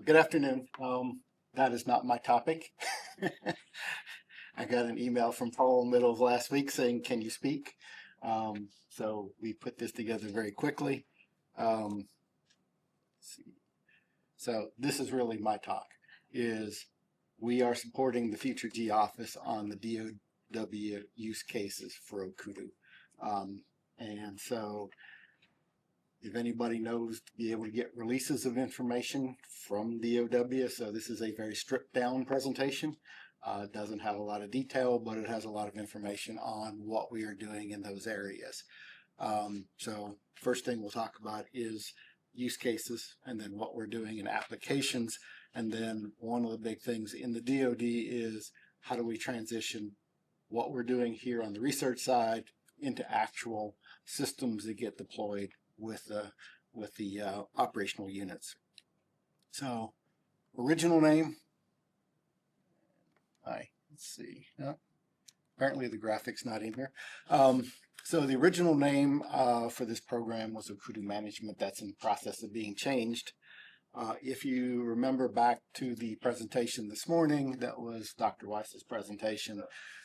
Good afternoon. That is not my topic. I got an email from Paul middle of last week saying, "Can you speak?" So we put this together very quickly. Let's see. So this is really my talk. Is we are supporting the Future G office on the DoW use cases for OCUDU, and so if anybody knows, to be able to get releases of information from DoW. So this is a very stripped down presentation. It doesn't have a lot of detail, but it has a lot of information on what we are doing in those areas. So first thing we'll talk about is use cases, and then what we're doing in applications. And then one of the big things in the DoD is how do we transition what we're doing here on the research side into actual systems that get deployed with the operational units. So original name, let's see, apparently the graphics not in here. So the original name for this program was OCUDU Management. That's in the process of being changed. If you remember back to the presentation this morning, that was Dr. Weiss's presentation,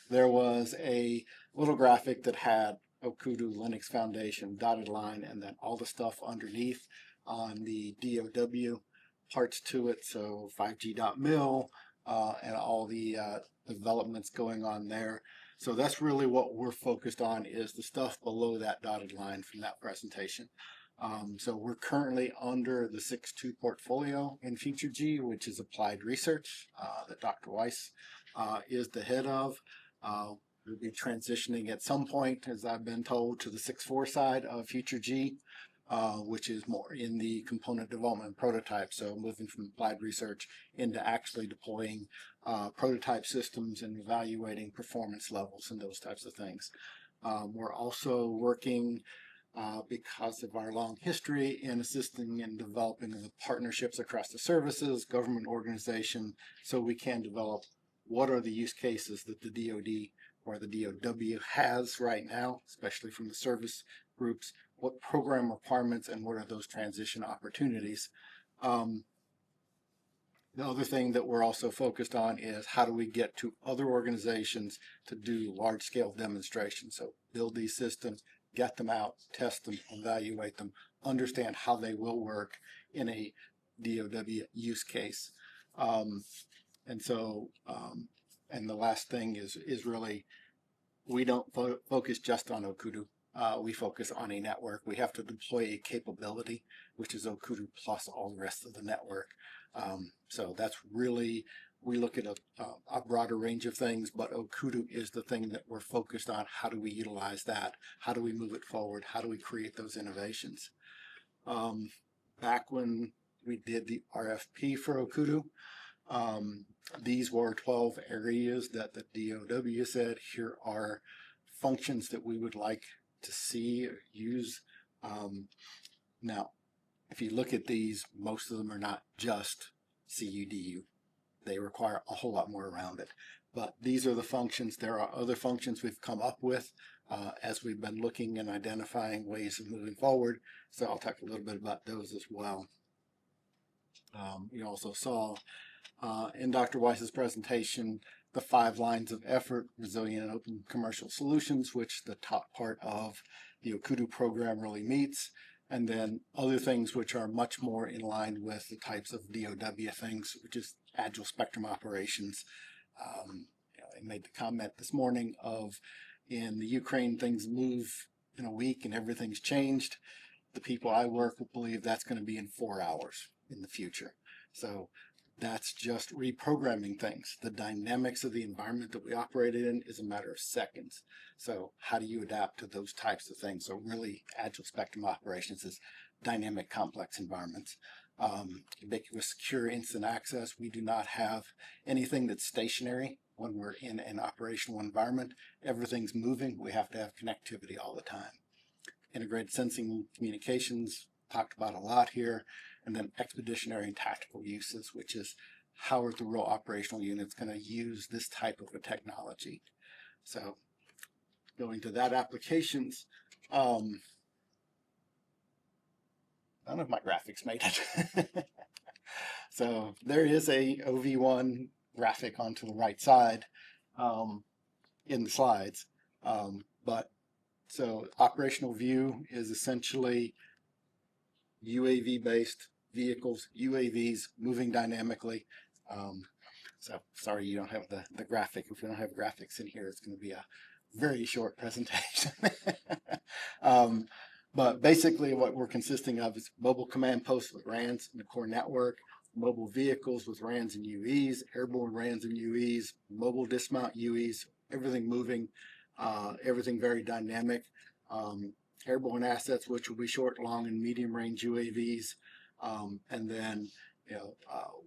there was a little graphic that had OCUDU Linux Foundation dotted line and then all the stuff underneath on the DoW parts to it, so 5G.mil and all the developments going on there. So that's really what we're focused on, is the stuff below that dotted line from that presentation. So we're currently under the 6.2 portfolio in Future G, which is applied research that Dr. Weiss is the head of. We'll be transitioning at some point, as I've been told, to the 6.4 side of Future G, which is more in the component development prototype. So moving from applied research into actually deploying prototype systems and evaluating performance levels and those types of things. We're also working, because of our long history in assisting in developing the partnerships across the services, government organization, so we can develop what are the use cases that the DoD or the DoW has right now, especially from the service groups, what program requirements and what are those transition opportunities. The other thing that we're also focused on is how do we get to other organizations to do large-scale demonstrations. So build these systems, get them out, test them, evaluate them, understand how they will work in a DoW use case. And the last thing is really, we don't focus just on OCUDU. We focus on a network. We have to deploy a capability, which is OCUDU plus all the rest of the network. So that's really, we look at a broader range of things, but OCUDU is the thing that we're focused on. How do we utilize that? How do we move it forward? How do we create those innovations? Back when we did the RFP for OCUDU, these were 12 areas that the DoW said, here are functions that we would like to see or use. Now, if you look at these, most of them are not just CUDU. They require a whole lot more around it. But these are the functions. There are other functions we've come up with as we've been looking and identifying ways of moving forward. So I'll talk a little bit about those as well. You also saw in Dr. Weiss's presentation the 5 lines of effort: resilient and open commercial solutions, which the top part of the OCUDU program really meets, and then other things which are much more in line with the types of DoW things, which is agile spectrum operations. I made the comment this morning of, in the Ukraine, things move in a week and everything's changed. The people I work with believe that's going to be in 4 hours in the future. So that's just reprogramming things. The dynamics of the environment that we operate in is a matter of seconds. So how do you adapt to those types of things? So really, agile spectrum operations is dynamic, complex environments. Ubiquitous, secure, instant access. We do not have anything that's stationary when we're in an operational environment. Everything's moving. We have to have connectivity all the time. Integrated sensing communications, talked about a lot here. And then expeditionary and tactical uses, which is how are the real operational units going to use this type of a technology. So going to that applications, none of my graphics made it. So there is a OV1 graphic onto the right side in the slides. But so operational view is essentially UAV based vehicles, UAVs moving dynamically. So sorry you don't have the graphic. If we don't have graphics in here, it's going to be a very short presentation. But basically what we're consisting of is mobile command posts with RANs in the core network, mobile vehicles with RANs and UEs, airborne RANs and UEs, mobile dismount UEs, everything moving, everything very dynamic. Airborne assets, which will be short, long, and medium range UAVs. And then,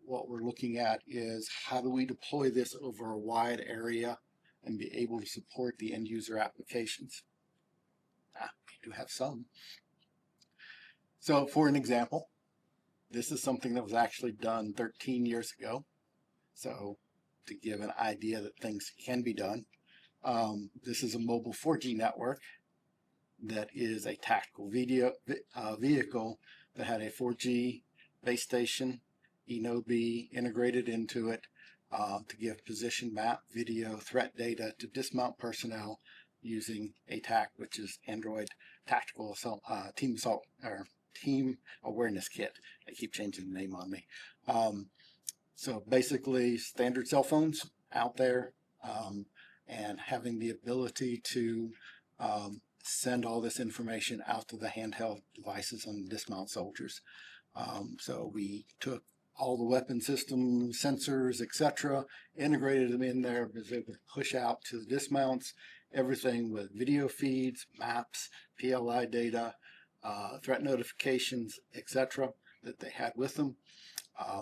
what we're looking at is how do we deploy this over a wide area and be able to support the end user applications. We do have some. So for an example, this is something that was actually done 13 years ago. So to give an idea that things can be done, this is a mobile 4G network that is a tactical vehicle that had a 4G base station, eNodeB integrated into it to give position map, video, threat data to dismount personnel using ATAK, which is Android Tactical Assault, Team Awareness Kit. They keep changing the name on me. So basically standard cell phones out there and having the ability to send all this information out to the handheld devices on the dismount soldiers. So we took all the weapon systems, sensors, etc., integrated them in there, was able to push out to the dismounts, everything with video feeds, maps, PLI data, threat notifications, etc., that they had with them.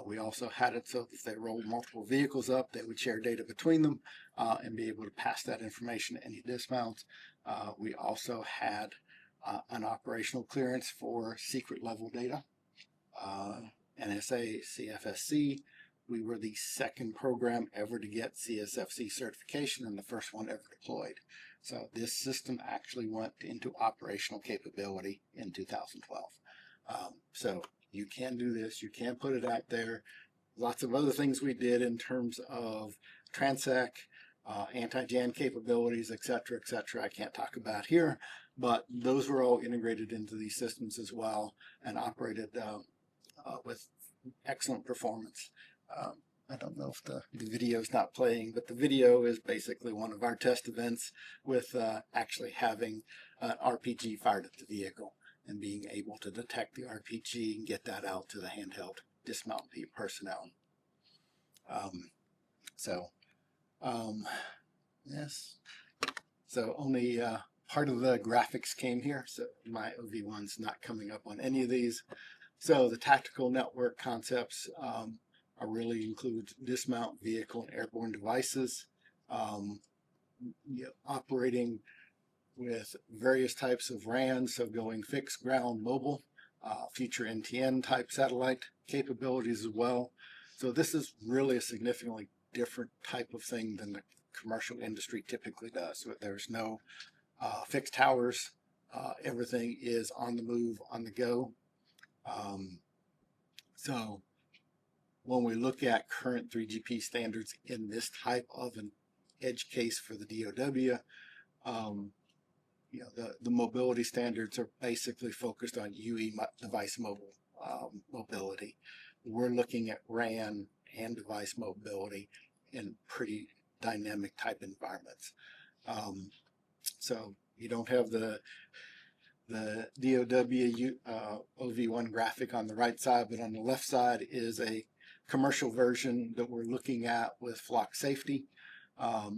We also had it so that if they rolled multiple vehicles up, they would share data between them and be able to pass that information to any dismounts. We also had an operational clearance for secret level data. NSA, CFSC. We were the second program ever to get CSFC certification and the first one ever deployed. So this system actually went into operational capability in 2012. So you can do this, you can put it out there. Lots of other things we did in terms of Transec, anti-JAN capabilities, etc., etc. I can't talk about here, but those were all integrated into these systems as well and operated with excellent performance. I don't know if the video is not playing, but the video is basically one of our test events with actually having an RPG fired at the vehicle and being able to detect the RPG and get that out to the handheld dismount personnel. Yes. So only part of the graphics came here, so my OV1's not coming up on any of these. So the tactical network concepts really include dismount, vehicle, and airborne devices, operating with various types of RAN, so going fixed, ground, mobile, future NTN type satellite capabilities as well. So this is really a significantly different type of thing than the commercial industry typically does. So there's no fixed towers. Everything is on the move, on the go. So when we look at current 3GP standards in this type of an edge case for the DoW, the mobility standards are basically focused on UE device mobility. We're looking at RAN and device mobility in pretty dynamic type environments. So you don't have the DoW OV1 graphic on the right side, but on the left side is a commercial version that we're looking at with flock safety,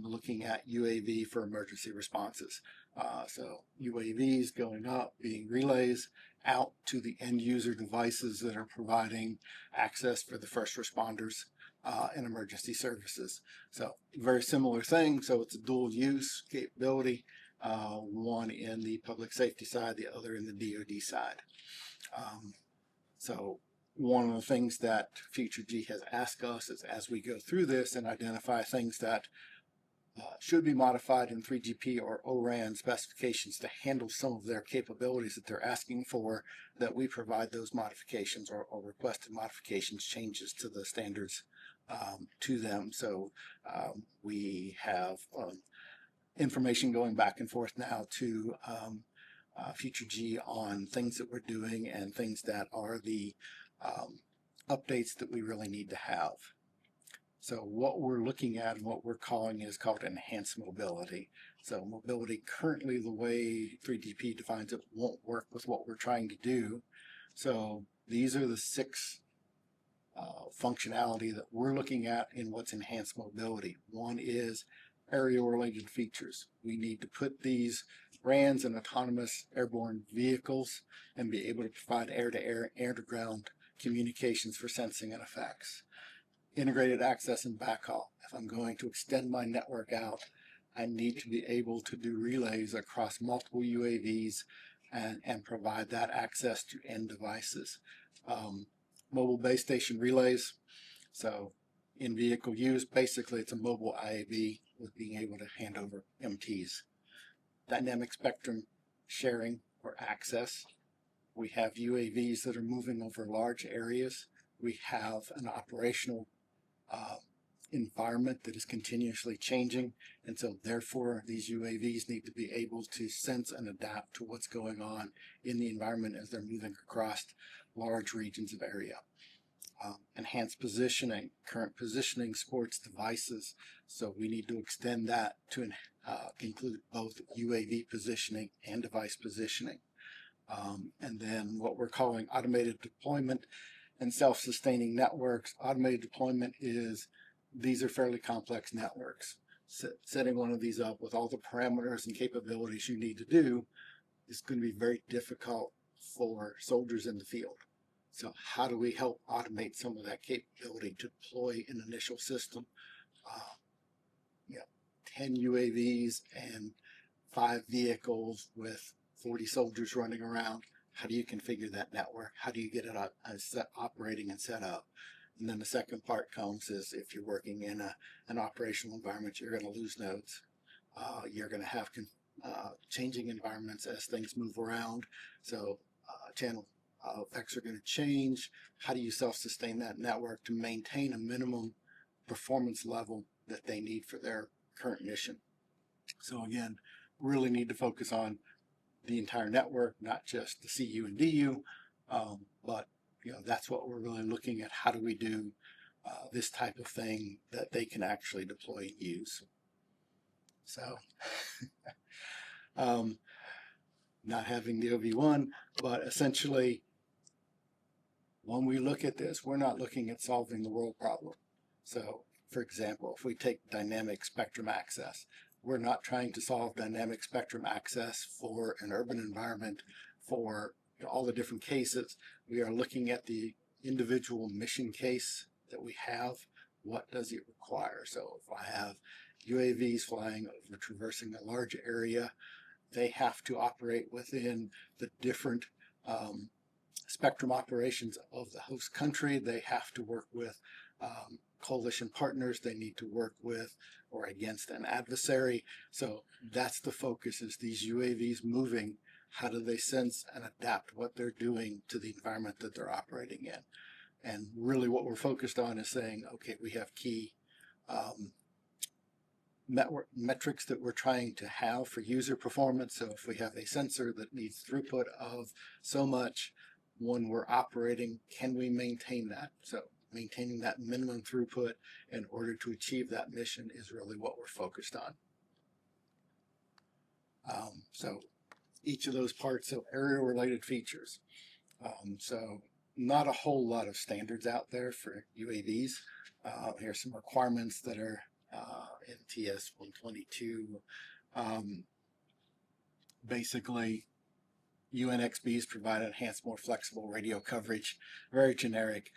looking at UAV for emergency responses. So UAVs going up, being relays out to the end user devices that are providing access for the first responders and emergency services. So very similar thing. So it's a dual use capability, one in the public safety side, the other in the DoD side. So one of the things that Future G has asked us is as we go through this and identify things that should be modified in 3GP or ORAN specifications to handle some of their capabilities that they're asking for, that we provide those modifications or requested modifications, changes to the standards to them. So we have information going back and forth now to Future G on things that we're doing and things that are the updates that we really need to have. So what we're looking at and what we're calling is called enhanced mobility. So mobility currently, the way 3GP defines it, won't work with what we're trying to do. So these are the 6 functionality that we're looking at in what's enhanced mobility. One is area-related features. We need to put these RANs in autonomous airborne vehicles and be able to provide air-to-air, air-to-ground communications for sensing and effects. Integrated access and backhaul. If I'm going to extend my network out, I need to be able to do relays across multiple UAVs and provide that access to end devices. Mobile base station relays. So in vehicle use, basically it's a mobile IAV with being able to hand over MTs. Dynamic spectrum sharing or access. We have UAVs that are moving over large areas. We have an operational environment that is continuously changing, and so therefore these UAVs need to be able to sense and adapt to what's going on in the environment as they're moving across large regions of area. Enhanced positioning. Current positioning supports devices, so we need to extend that to include both UAV positioning and device positioning. And then what we're calling automated deployment and self-sustaining networks. Automated deployment is, these are fairly complex networks. Setting one of these up with all the parameters and capabilities you need to do is going to be very difficult for soldiers in the field. So how do we help automate some of that capability to deploy an initial system? 10 UAVs and 5 vehicles with 40 soldiers running around. How do you configure that network? How do you get it operating and set up? And then the second part comes is if you're working in an operational environment, you're going to lose nodes. You're going to have changing environments as things move around. So channel effects are going to change. How do you self-sustain that network to maintain a minimum performance level that they need for their current mission? So again, really need to focus on the entire network, not just the CU and DU, but that's what we're really looking at. How do we do this type of thing that they can actually deploy and use? So not having the OV1, but essentially when we look at this, we're not looking at solving the world problem. So for example, if we take dynamic spectrum access, we're not trying to solve dynamic spectrum access for an urban environment for all the different cases. We are looking at the individual mission case that we have. What does it require? So if I have UAVs flying over, traversing a large area, they have to operate within the different spectrum operations of the host country. They have to work with coalition partners. They need to work with or against an adversary. So that's the focus, is these UAVs moving. How do they sense and adapt what they're doing to the environment that they're operating in? And really what we're focused on is saying, okay, we have key metrics that we're trying to have for user performance. So if we have a sensor that needs throughput of so much when we're operating, can we maintain that? So maintaining that minimum throughput in order to achieve that mission is really what we're focused on. So each of those parts, so area-related features. So not a whole lot of standards out there for UAVs. Here's some requirements that are in TS 122. Basically, UNXBs provide enhanced, more flexible radio coverage, very generic,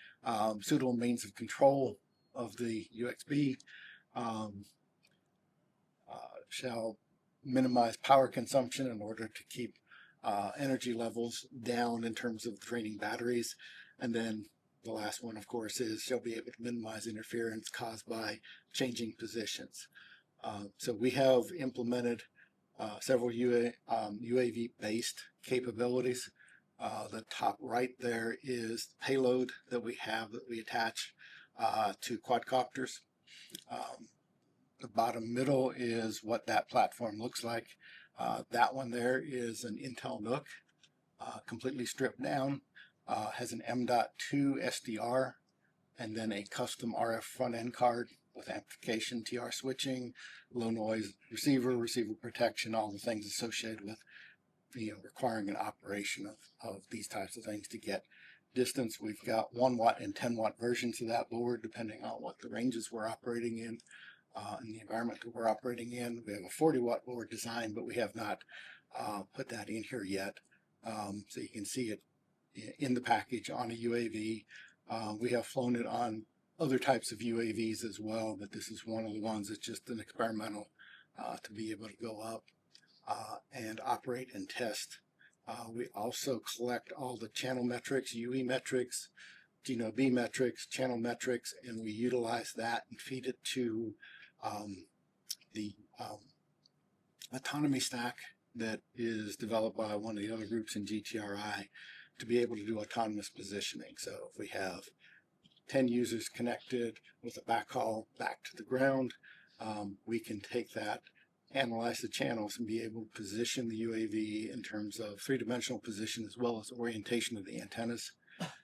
suitable means of control of the UXB, shall minimize power consumption in order to keep energy levels down in terms of draining batteries. And then the last one, of course, is shall be able to minimize interference caused by changing positions. So we have implemented several UAV-based capabilities. The top right there is the payload that we have that we attach to quadcopters. The bottom middle is what that platform looks like. That one there is an Intel NUC, completely stripped down, has an M.2 SDR, and then a custom RF front-end card with amplification, TR switching, low noise receiver, receiver protection, all the things associated with requiring an operation of these types of things to get distance. We've got 1 watt and 10 watt versions of that board, depending on what the ranges we're operating in the environment that we're operating in. We have a 40 watt board design, but we have not put that in here yet. So you can see it in the package on a UAV. We have flown it on other types of UAVs as well, but this is one of the ones that's just an experimental to be able to go up and operate and test. We also collect all the channel metrics, UE metrics, DoW metrics, channel metrics, and we utilize that and feed it to the autonomy stack that is developed by one of the other groups in GTRI to be able to do autonomous positioning. So if we have 10 users connected with a backhaul back to the ground, we can take that, analyze the channels, and be able to position the UAV in terms of three-dimensional position as well as orientation of the antennas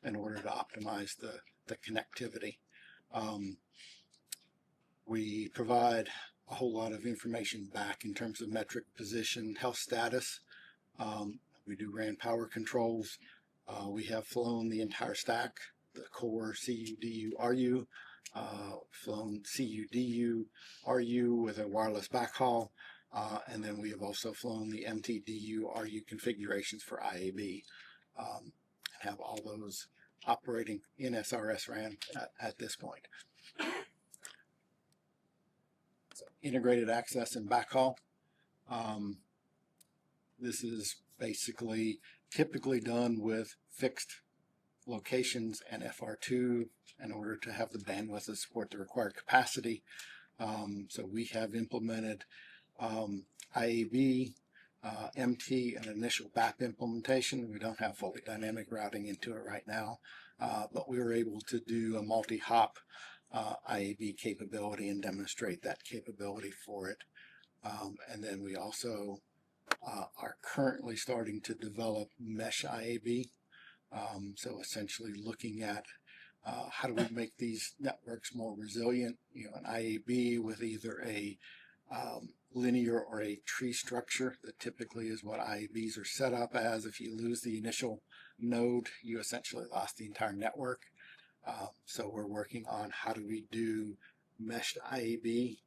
in order to optimize the connectivity. We provide a whole lot of information back in terms of metric position, health status. We do RAN power controls. We have flown the entire stack, the core CUDU RU, flown CUDU RU with a wireless backhaul, and then we have also flown the MTDU RU configurations for IAB, and have all those operating in srsRAN at this point. So, integrated access and backhaul. This is basically typically done with fixed locations and FR2 in order to have the bandwidth to support the required capacity. So we have implemented IAB, MT, and initial BAP implementation. We don't have fully dynamic routing into it right now, but we were able to do a multi-hop IAB capability and demonstrate that capability for it. And then we also are currently starting to develop mesh IAB. So essentially looking at how do we make these networks more resilient? An IAB with either a linear or a tree structure that typically is what IABs are set up as. If you lose the initial node, you essentially lost the entire network. So we're working on how do we do meshed IAB,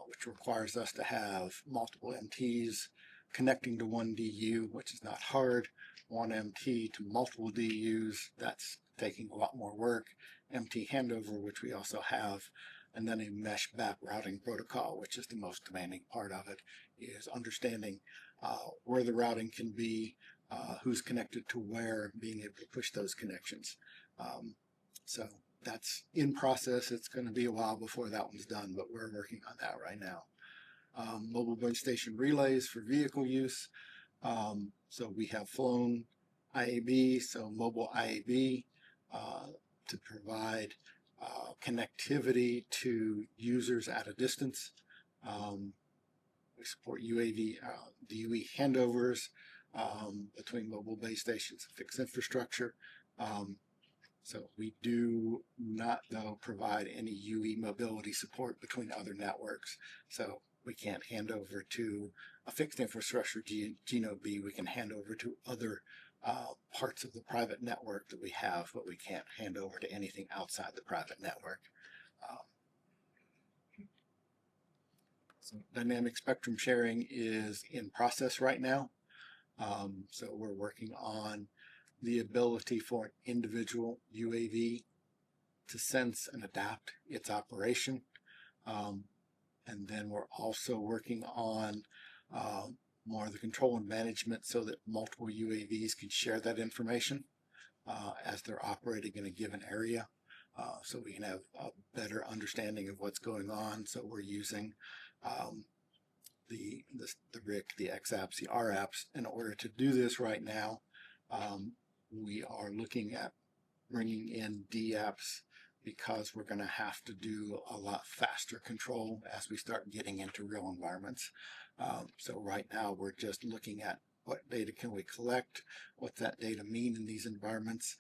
which requires us to have multiple MTs connecting to one DU, which is not hard. One MT to multiple DUs, that's taking a lot more work. MT handover, which we also have, and then a mesh BAP routing protocol, which is the most demanding part of it, is understanding where the routing can be, who's connected to where, being able to push those connections. So that's in process. It's going to be a while before that one's done, but we're working on that right now. Mobile base station relays for vehicle use. So we have flown IAB, so mobile IAB, to provide connectivity to users at a distance. We support UAV, DOE handovers between mobile base stations and fixed infrastructure. So we do not, though, provide any UE mobility support between other networks. So we can't hand over to a fixed infrastructure GNOB. We can hand over to other parts of the private network that we have, but we can't hand over to anything outside the private network. So dynamic spectrum sharing is in process right now. So we're working on the ability for an individual UAV to sense and adapt its operation. And then we're also working on more of the control and management so that multiple UAVs can share that information as they're operating in a given area. So we can have a better understanding of what's going on. So we're using the RIC, the XApps, the RApps. In order to do this right now, we are looking at bringing in DApps because we're going to have to do a lot faster control as we start getting into real environments. So right now we're just looking at what data can we collect, what's that data mean in these environments,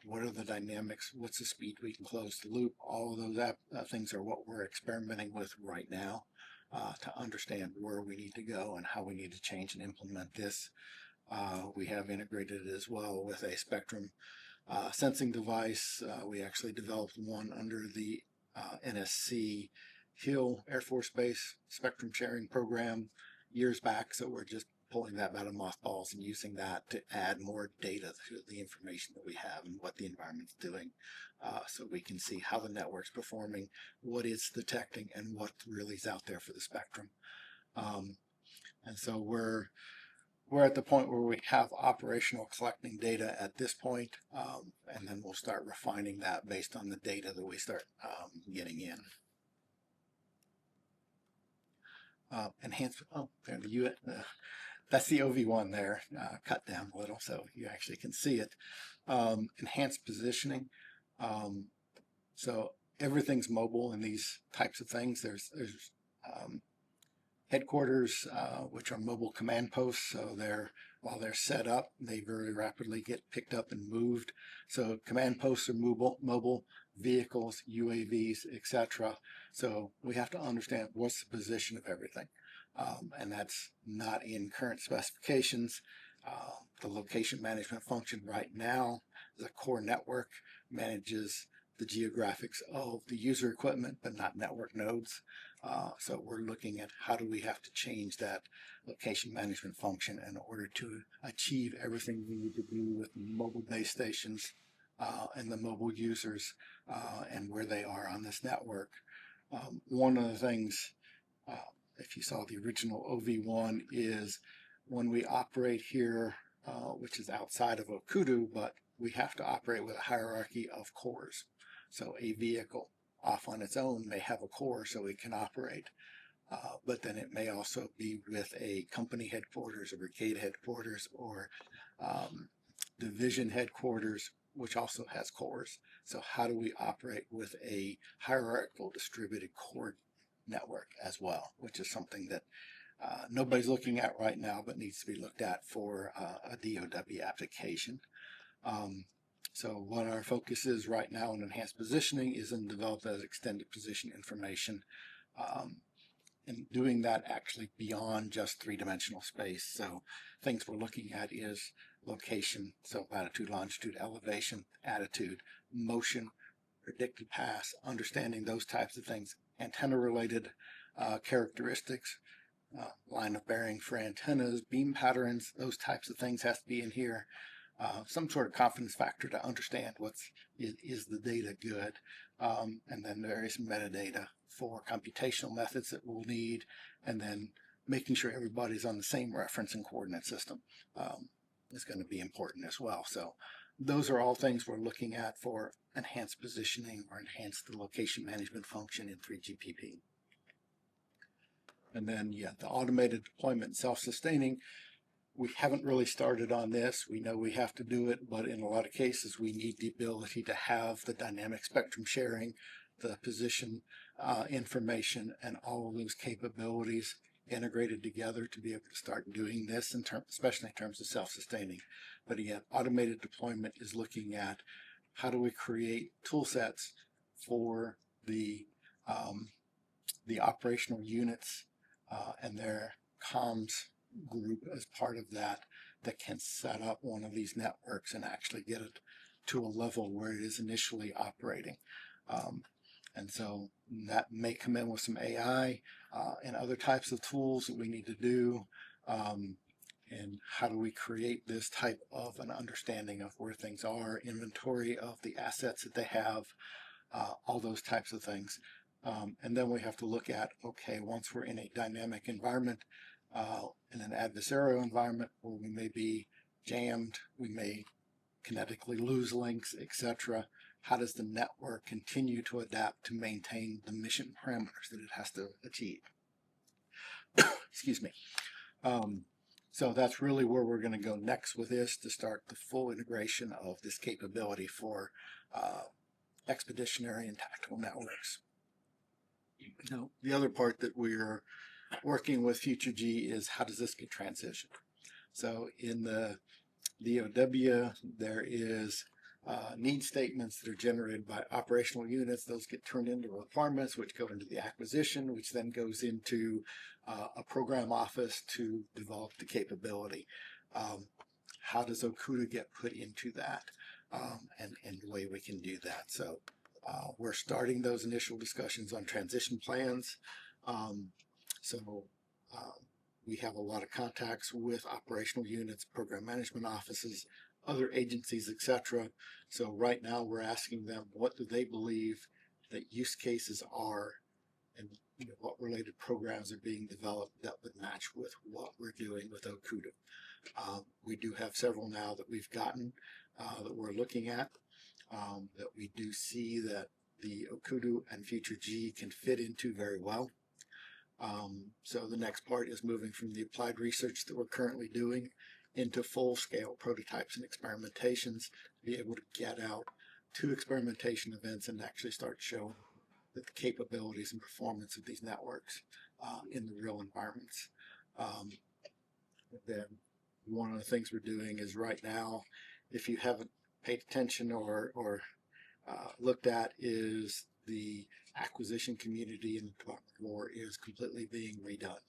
what are the dynamics, what's the speed we can close the loop. All of those things are what we're experimenting with right now to understand where we need to go and how we need to change and implement this. We have integrated it as well with a spectrum sensing device. We actually developed one under the NSC Hill Air Force Base spectrum sharing program years back. So we're just pulling that out of mothballs and using that to add more data to the information that we have and what the environment's doing, so we can see how the network's performing, what it's detecting, and what really is out there for the spectrum. And so we're at the point where we have operational collecting data at this point, and then we'll start refining that based on the data that we start getting in. Enhancement. Oh, there that's the OV1 there, cut down a little so you actually can see it. Enhanced positioning. So everything's mobile in these types of things. There's headquarters, which are mobile command posts. So while they're set up, they very rapidly get picked up and moved. So command posts are mobile vehicles, UAVs, etc. So we have to understand what's the position of everything. And that's not in current specifications. The location management function right now, the core network manages the geographics of the user equipment, but not network nodes. So we're looking at how do we have to change that location management function in order to achieve everything we need to do with mobile base stations and the mobile users and where they are on this network. One of the things, if you saw the original OV1, is when we operate here, which is outside of OCUDU, but we have to operate with a hierarchy of cores. So a vehicle off on its own may have a core so it can operate, but then it may also be with a company headquarters, a brigade headquarters, or division headquarters, which also has cores. So how do we operate with a hierarchical distributed core network as well, which is something that nobody's looking at right now, but needs to be looked at for a DoW application. So what our focus is right now in enhanced positioning is in develop as extended position information, and doing that actually beyond just three-dimensional space. So things we're looking at is location, so latitude, longitude, elevation, attitude, motion, predicted path, understanding those types of things, antenna-related characteristics, line of bearing for antennas, beam patterns, those types of things has to be in here. Some sort of confidence factor to understand is the data good, and then various metadata for computational methods that we'll need, and then making sure everybody's on the same reference and coordinate system is going to be important as well. So those are all things we're looking at for enhanced positioning or enhance the location management function in 3GPP. And then, yeah, the automated deployment, self-sustaining. We haven't really started on this. We know we have to do it, but in a lot of cases, we need the ability to have the dynamic spectrum sharing, the position information, and all of those capabilities integrated together to be able to start doing this, especially in terms of self-sustaining. But again, automated deployment is looking at how do we create tool sets for the operational units and their comms group as part of that can set up one of these networks and actually get it to a level where it is initially operating. And so that may come in with some AI and other types of tools that we need to do. And how do we create this type of an understanding of where things are, inventory of the assets that they have, all those types of things. And then we have to look at, okay, once we're in a dynamic environment, in an adversarial environment where we may be jammed, we may kinetically lose links, etc. How does the network continue to adapt to maintain the mission parameters that it has to achieve? excuse me. So that's really where we're going to go next with this, to start the full integration of this capability for expeditionary and tactical networks. Now, the other part that we're working with Future G is, how does this get transitioned? So in the DoW, there is need statements that are generated by operational units. Those get turned into requirements, which go into the acquisition, which then goes into a program office to develop the capability. How does OCUDU get put into that, and the way we can do that? So we're starting those initial discussions on transition plans. We have a lot of contacts with operational units, program management offices, other agencies, etc. So right now we're asking them, what do they believe that use cases are, and what related programs are being developed that would match with what we're doing with OCUDU. We do have several now that we've gotten that we're looking at, that we do see that the OCUDU and Future G can fit into very well. So the next part is moving from the applied research that we're currently doing into full-scale prototypes and experimentations, to be able to get out to experimentation events and actually start showing that the capabilities and performance of these networks in the real environments. Then one of the things we're doing is, right now, if you haven't paid attention or looked at, is the acquisition community in the Department of War is completely being redone.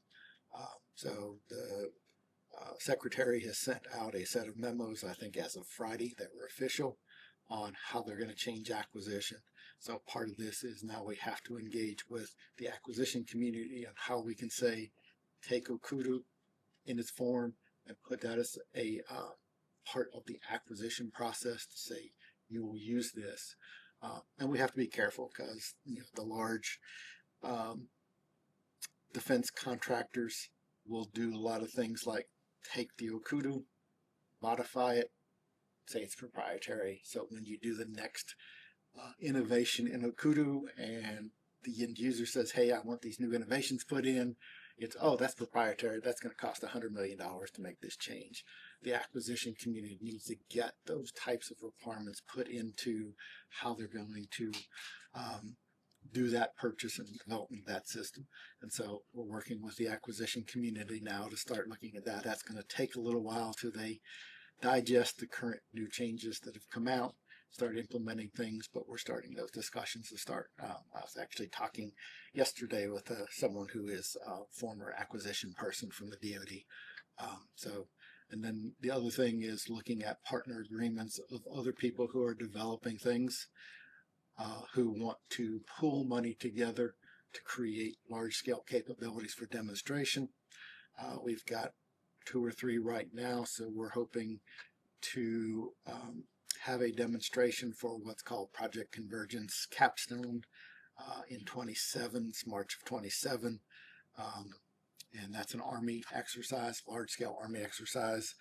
So the Secretary has sent out a set of memos, I think as of Friday, that were official, on how they're going to change acquisition. So part of this is now we have to engage with the acquisition community on how we can say, take OCUDU in its form and put that as a part of the acquisition process, to say you will use this. And we have to be careful, because the large defense contractors will do a lot of things like take the OCUDU, modify it, say it's proprietary. So when you do the next innovation in OCUDU and the end user says, hey, I want these new innovations put in, it's, oh, that's proprietary. That's going to cost $100 million to make this change. The acquisition community needs to get those types of requirements put into how they're going to do that purchase and development of that system. And so we're working with the acquisition community now to start looking at that. That's going to take a little while till they digest the current new changes that have come out, start implementing things, but we're starting those discussions to start. I was actually talking yesterday with someone who is a former acquisition person from the DoD. And then the other thing is looking at partner agreements of other people who are developing things, who want to pool money together to create large-scale capabilities for demonstration. We've got 2 or 3 right now, so we're hoping to have a demonstration for what's called Project Convergence Capstone in 27, March of 27. And that's an Army exercise, large-scale Army exercise,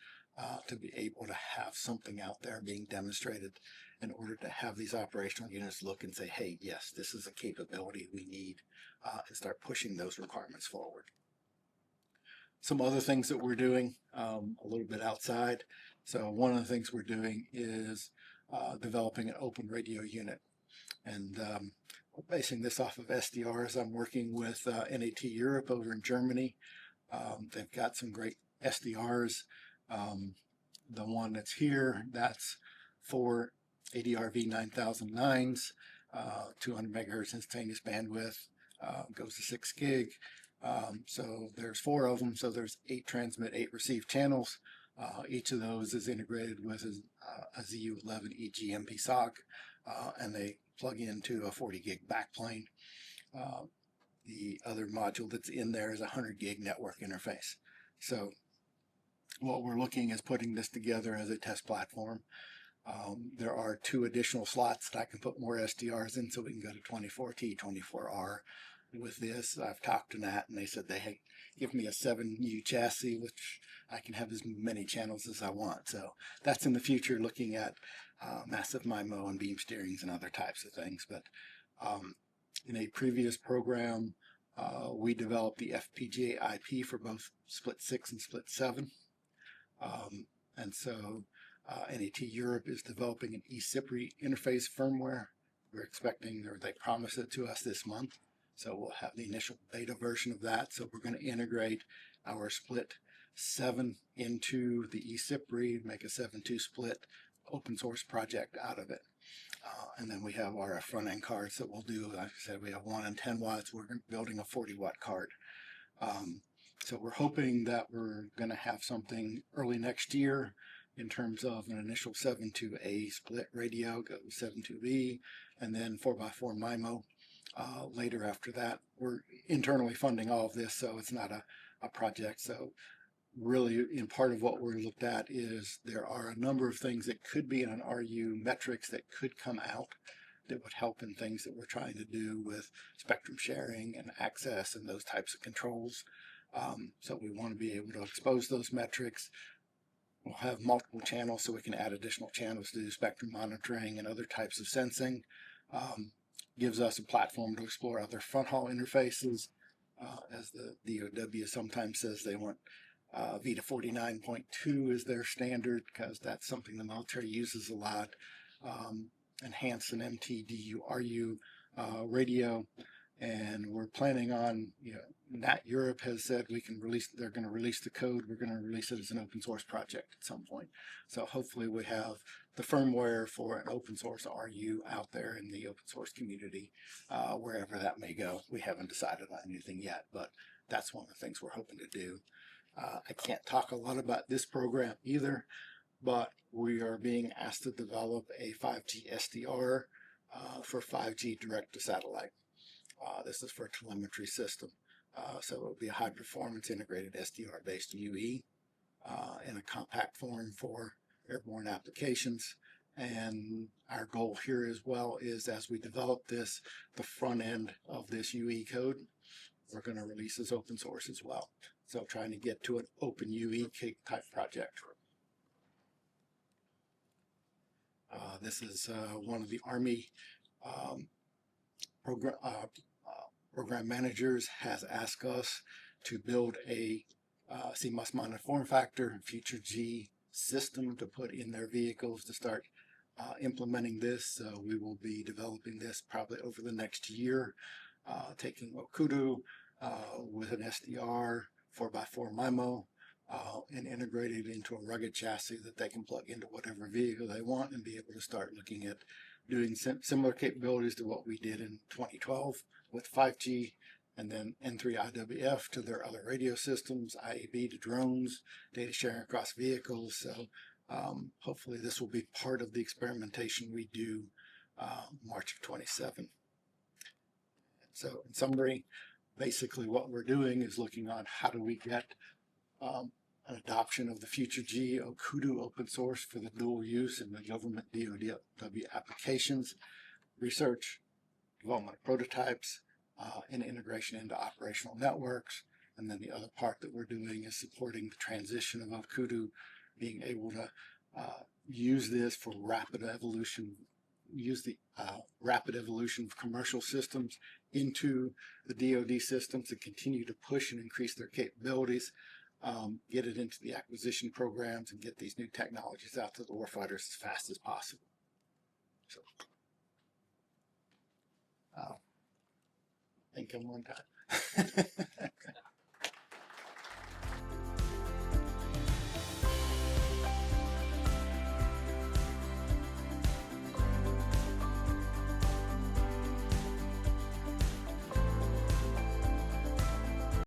to be able to have something out there being demonstrated in order to have these operational units look and say, hey, yes, this is a capability we need, and start pushing those requirements forward. Some other things that we're doing, a little bit outside. So one of the things we're doing is developing an open radio unit. And we're basing this off of SDRs. I'm working with NAT Europe over in Germany. They've got some great SDRs. The one that's here, that's for ADRV 9009s, 200 megahertz instantaneous bandwidth, goes to 6 gig. So there's 4 of them. So there's 8 transmit, 8 receive channels. Each of those is integrated with a ZU11 EGMP SOC, and they plug into a 40 gig backplane. The other module that's in there is a 100 gig network interface. So what we're looking is putting this together as a test platform. There are 2 additional slots that I can put more SDRs in, so we can go to 24T, 24R with this. I've talked to Nat, and they said they give me a 7U chassis, which I can have as many channels as I want. So that's in the future, looking at massive MIMO and beam steerings and other types of things. But in a previous program, We developed the FPGA IP for both split 6 and split 7. And so NET Europe is developing an eCPRI interface firmware. We're expecting, or they promised it to us this month. So we'll have the initial beta version of that. So we're going to integrate our split 7 into the eCPRI, make a 7.2 split open source project out of it. And then we have our front end cards that we'll do. Like I said, we have one and 10 watts. We're building a 40-watt card. So we're hoping that we're going to have something early next year in terms of an initial 7.2A split radio, go 7.2B, and then 4x4 MIMO. Later after that, we're internally funding all of this, so it's not a project. So really, in part of what we're looked at is there are a number of things that could be in an RU metrics that could come out that would help in things that we're trying to do with spectrum sharing and access and those types of controls. So we want to be able to expose those metrics. We'll have multiple channels so we can add additional channels to do spectrum monitoring and other types of sensing. Gives us a platform to explore other front haul interfaces. As the DoW sometimes says, they want VITA 49.2 is their standard because that's something the military uses a lot. Enhanced an MTDU-RU radio, and we're planning on, NAT Europe has said we can release, they're going to release the code. We're going to release it as an open source project at some point. So hopefully we have the firmware for an open source RU out there in the open source community, wherever that may go. We haven't decided on anything yet, but that's one of the things we're hoping to do. I can't talk a lot about this program either, but we are being asked to develop a 5G SDR for 5G direct to satellite. This is for a telemetry system. So it will be a high performance integrated SDR based UE in a compact form for airborne applications. And our goal here as well is, as we develop this, the front end of this UE code, we're going to release as open source as well. So trying to get to an open UE type project. This is one of the Army program managers has asked us to build a CMOS mounted form factor future G system to put in their vehicles to start implementing this. So we will be developing this probably over the next year, taking OCUDU with an SDR 4x4 MIMO and integrated into a rugged chassis that they can plug into whatever vehicle they want and be able to start looking at doing similar capabilities to what we did in 2012 with 5G, and then N3 IWF to their other radio systems, IAB to drones, data sharing across vehicles. So hopefully this will be part of the experimentation we do March of 27. So in summary, basically what we're doing is looking on how do we get an adoption of the future G OCUDU open source for the dual use in the government DoW applications, research, development of prototypes, and integration into operational networks. And then the other part that we're doing is supporting the transition of OCUDU, being able to use this for rapid evolution, use the rapid evolution of commercial systems into the DoD systems to continue to push and increase their capabilities, get it into the acquisition programs, and get these new technologies out to the warfighters as fast as possible. So, I think I'm on time.